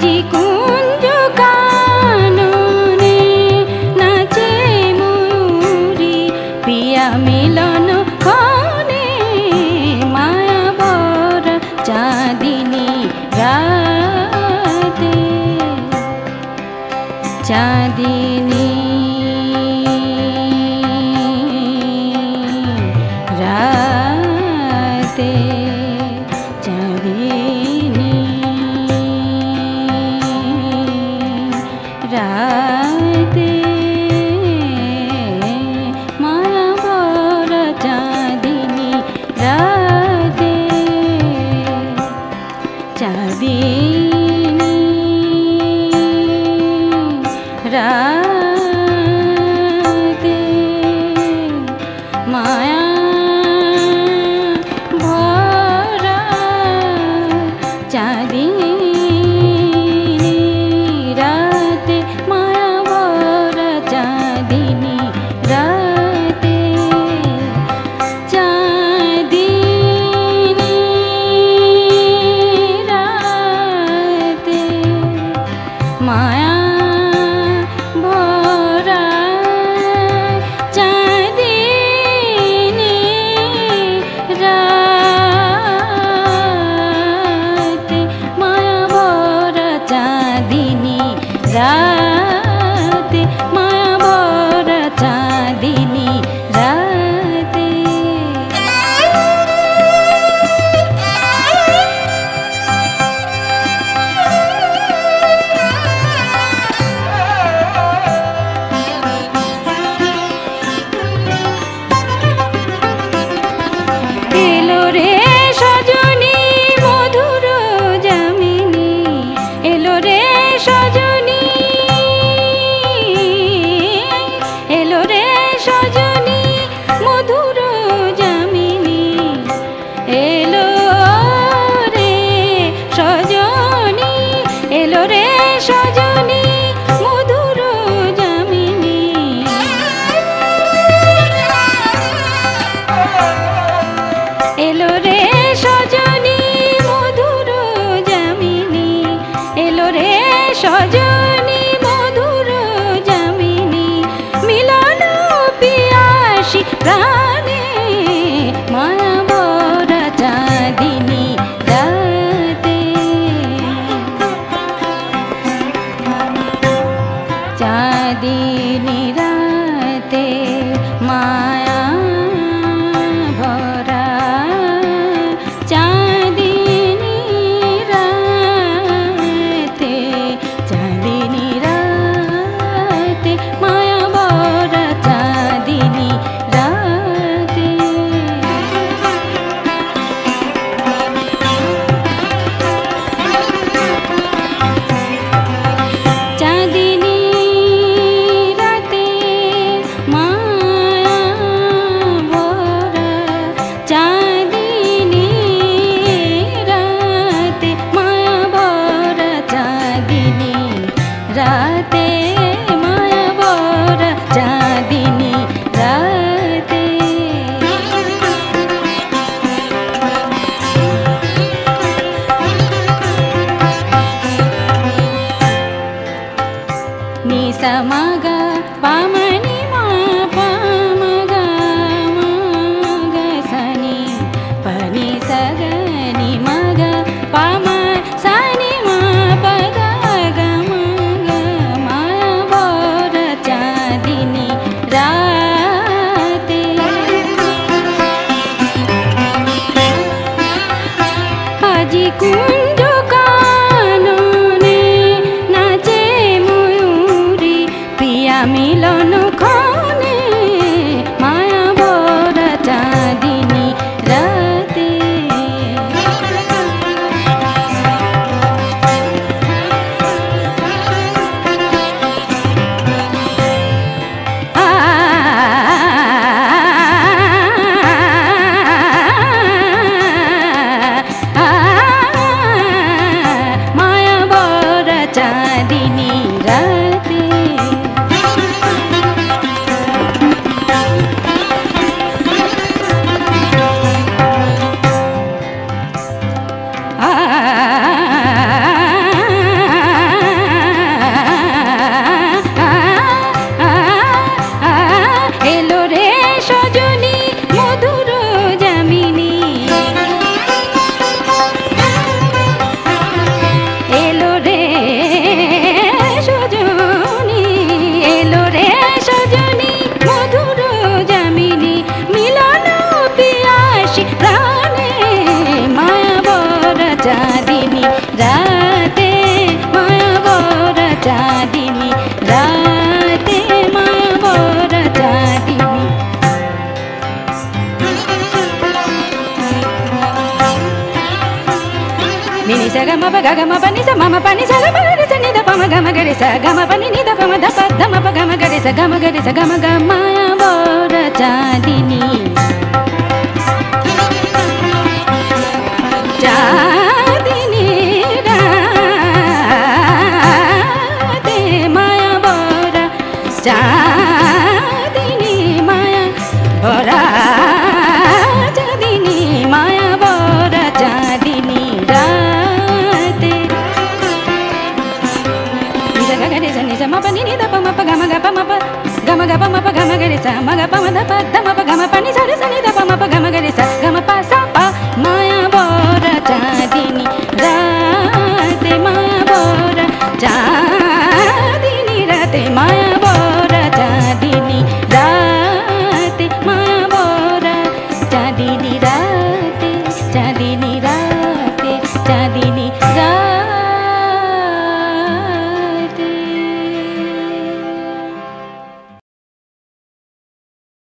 আজি কুঞ্জ কাননে নাচে ময়ূরী পিয়া মিলন ক্ষণে মায়া ভরা চাঁদিনী রাতে চাঁদিনী রাতে চাঁদিনী রাতে মায়া ভরা চাঁদিনী রাতে চাঁদিনী রাতে মায়া ভরা চাঁদিনী রাতে মায়া ভরা চাঁদিনী রাতে চাঁদিনী রাতে মায়া ভরা চাঁদিনী রাতে মায়া ভরা চাঁদিনী রাতে মায়া ভরা চাঁদিনী রাতে এলো রে সজনী মধুর যামিনী এলো রে সজনী এলো রে সজনী মধুর যামিনী এলো রে সজনী এলো রে সজনী মধুর যামিনী এলো রে সজনী মধুর যামিনী এলো রে সজনী মধুর যামিনী মিলন পিয়াসী প্রাণে মায়া ভরা চাঁদিনী রাতে চাঁদিনী রাতে মায়া ভরা চাঁদিনী রাতে চাঁদিনী রাতে মায়া ভরা চাঁদিনী রাতে চাঁদিনী রাতে মায়া ভরা চাঁদিনী রাতে মায়া ভরা চাঁদিনী রাতে মায়া ভরা চাঁদিনী রাতে নিসা মাগা পামনি মা পামগা মাগা সানি পানি সগনি মাগা পাম সানি মা পগা গা মাগা মায়া ভরা চাঁদিনী রাতে আজি কুঞ্জ কাননে নাচে ময়ূরী পিয়া মিলন ক্ষণে মায়া ভরা চাঁদিনী রাতে মায়া ভরা চাঁদিনী রাতে ni sa ga ma pa ga ma pa ni sa ma ma pa ni sa ga ma ga re sa ni da pa ma ga sa ga ma pa ni da pa ma da pa ga ma ga re sa ga ma ga re sa ga ma ga maya bora chandini chandini rate maya bora chandini maya bora chandini maya bora chandini rate ni sa ga ga re sa ni sa ma pa ni da pa ma pa ga ma ga pa ma pa ga ma pa ga ma ga re sa ma ga pa ma da pa ga ma pa ni sa re sa ni da pa ma pa ga ma ga re sa ga ma pa sa pa maya bora chandini rate maya bora chandini rate maya bora chandini rate maya bora chandini rate